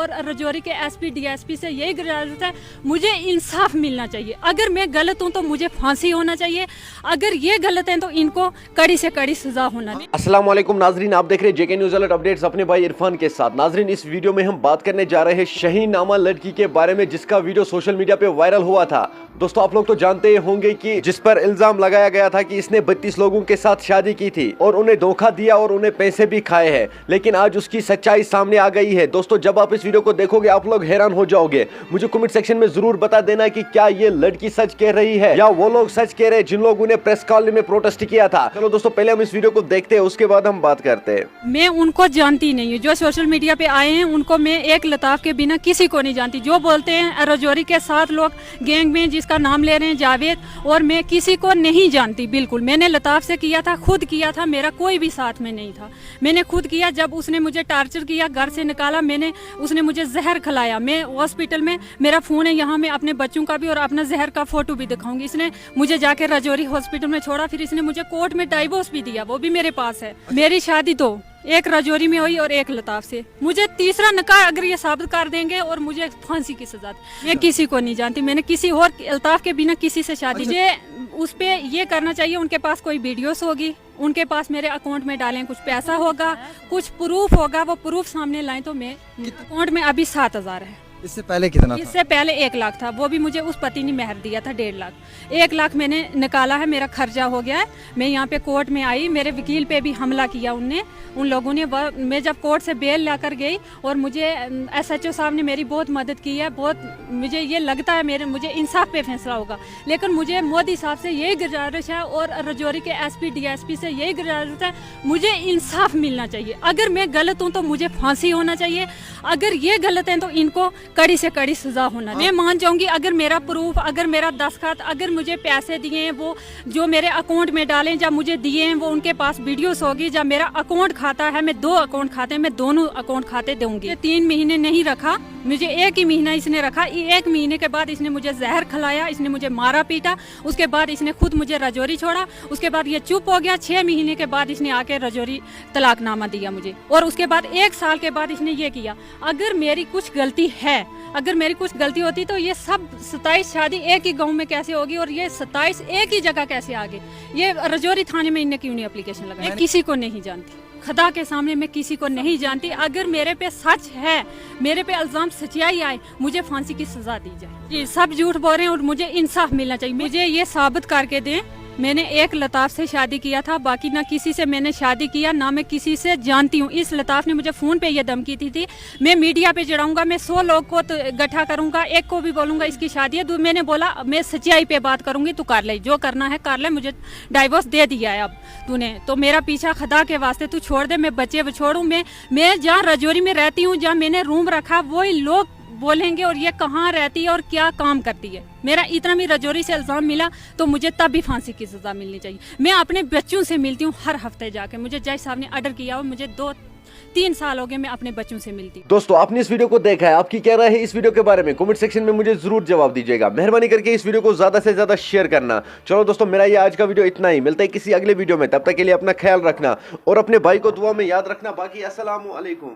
और रजौरी के SP DSP से यही गुजारिश है, मुझे इंसाफ मिलना चाहिए। अगर मैं गलत हूँ तो मुझे फांसी होना चाहिए, अगर ये गलत है तो इनको कड़ी से कड़ी सजा होना चाहिए। अस्सलाम वालेकुम नाजरीन, आप देख रहे हैं जेके न्यूज़ अलर्ट अपडेट्स अपने भाई इरफान के साथ। नाजरीन, इस वीडियो में हम बात करने जा रहे हैं शहीन नामा लड़की के बारे में, जिसका वीडियो सोशल मीडिया पे वायरल हुआ था। दोस्तों, आप लोग तो जानते होंगे कि जिस पर इल्जाम लगाया गया था कि इसने 32 लोगों के साथ शादी की थी और उन्हें धोखा दिया और उन्हें पैसे भी खाए हैं, लेकिन आज उसकी सच्चाई सामने आ गई है। दोस्तों, जब आप इस वीडियो को देखोगे आप लोग हैरान हो जाओगे। मुझे कमेंट सेक्शन में जरूर बता देना कि क्या ये लड़की सच कह रही है या वो लोग सच कह रहे हैं जिन लोगों ने प्रेस कॉलोनी में प्रोटेस्ट किया था। चलो दोस्तों, पहले हम इस वीडियो को देखते हैं, उसके बाद हम बात करते हैं। मैं उनको जानती नहीं हूँ, जो सोशल मीडिया पे आए हैं उनको मैं एक लताफ के बिना किसी को नहीं जानती। जो बोलते हैं रजौरी के 7 लोग गैंग में जिसका नाम ले रहे हैं जावेद, और मैं किसी को नहीं जानती बिल्कुल। मैंने लताफ से किया था, खुद किया था, मेरा कोई भी साथ में नहीं था। मैंने खुद किया। जब उसने मुझे टार्चर किया, घर से निकाला, उसने मुझे जहर खिलाया। मैं हॉस्पिटल में, मेरा फोन है यहाँ, मैं अपने बच्चों का भी और अपना जहर का फोटो भी दिखाऊंगी। इसने मुझे जाके रजौरी हॉस्पिटल में छोड़ा, फिर इसने मुझे कोर्ट में डाइवोर्स भी दिया, वो भी मेरे पास है। मेरी शादी तो एक रजौरी में हुई और एक लताफ से। मुझे तीसरा निकाह अगर ये साबित कर देंगे और मुझे फांसी की सजा, मैं किसी को नहीं जानती। मैंने किसी और लताफ के बिना किसी से शादी। मुझे उस पे ये करना चाहिए, उनके पास कोई वीडियोस होगी, उनके पास मेरे अकाउंट में डालें, कुछ पैसा होगा, कुछ प्रूफ होगा, वो प्रूफ सामने लाएं तो मैं अकाउंट में अभी 7,000 है। इससे पहले कितना था? इससे पहले 1 लाख था, वो भी मुझे उस पति ने मेहर दिया था 1.5 लाख। 1 लाख मैंने निकाला है, मेरा खर्चा हो गया है। मैं यहाँ पे कोर्ट में आई, मेरे वकील पे भी हमला किया उन लोगों ने। मैं जब कोर्ट से बेल लाकर गई और मुझे SHO साहब ने मेरी बहुत मदद की है। बहुत मुझे ये लगता है मुझे इंसाफ पे फैसला होगा, लेकिन मुझे मोदी साहब से यही गुजारिश है और रजौरी के एसपी डीएसपी से यही गुजारिश है, मुझे इंसाफ मिलना चाहिए। अगर मैं गलत हूँ तो मुझे फांसी होना चाहिए, अगर ये गलत है तो इनको कड़ी से कड़ी सजा होना। मैं मान जाऊंगी अगर मेरा प्रूफ, अगर मेरा दस्तखत, अगर मुझे पैसे दिए हैं वो जो मेरे अकाउंट में डालें, जब मुझे दिए हैं वो उनके पास वीडियोस होगी। जब मेरा अकाउंट खाता है, मैं 2 अकाउंट खाते, मैं दोनों अकाउंट खाते दूंगी। 3 महीने नहीं रखा, मुझे 1 ही महीना इसने रखा। 1 महीने के बाद इसने मुझे जहर खिलाया, इसने मुझे मारा पीटा। उसके बाद इसने खुद मुझे रजौरी छोड़ा। उसके बाद ये चुप हो गया। 6 महीने के बाद इसने आके रजौरी तलाकनामा दिया मुझे, और उसके बाद 1 साल के बाद इसने ये किया। अगर मेरी कुछ गलती है, अगर मेरी कुछ गलती होती तो ये सब 27 शादी एक ही गांव में कैसे होगी और ये 27 एक ही जगह कैसे आ गए? ये रजौरी थाने में इनने क्यों नहीं एप्लीकेशन लगाई? मैं किसी को नहीं जानती, खुदा के सामने मैं किसी को नहीं जानती। अगर मेरे पे सच है, मेरे पे इल्जाम सच्चाई आए, मुझे फांसी की सजा दी जाए। ये सब झूठ बोल रहे हैं और मुझे इंसाफ मिलना चाहिए। मुझे ये साबित करके दें मैंने एक लताफ से शादी किया था, बाकी ना किसी से मैंने शादी किया, ना मैं किसी से जानती हूँ। इस लताफ ने मुझे फोन पे ये धमकी दी थी, मैं मीडिया पे चढ़ाऊंगा, मैं 100 लोग को तो इकट्ठा करूंगा, एक को भी बोलूंगा इसकी शादी है। मैंने बोला मैं सच्चाई पे बात करूंगी, तू कर ले, जो करना है कर ले, मुझे डाइवोर्स दे दिया है अब तूने, तो मेरा पीछा खुदा के वास्ते तू छोड़ दे, मैं बच्चे छोड़ू। मैं जहाँ रजौरी में रहती हूँ, जहाँ मैंने रूम रखा, वही लोग बोलेंगे और ये कहाँ रहती है और क्या काम करती है। मेरा इतना भी रजौरी से इल्जाम मिला तो मुझे तब भी फांसी की सजा मिलनी चाहिए। मैं अपने बच्चों से मिलती हूँ हर हफ्ते जाके, मुझे जज साहब ने ऑर्डर किया और मुझे 2-3 साल हो गए मैं अपने बच्चों से मिलती हूँ। दोस्तों, आपने इस वीडियो को देखा है, आपकी क्या राय है इस वीडियो के बारे में? कमेंट सेक्शन में मुझे जरूर जवाब दीजिएगा। मेहरबानी करके इस वीडियो को ज्यादा से ज्यादा शेयर करना। चलो दोस्तों, मेरा ये आज का वीडियो इतना ही। मिलता है किसी अगले वीडियो में, तब तक के लिए अपना ख्याल रखना और अपने भाई को दुआ में याद रखना। बाकी अस्सलाम वालेकुम।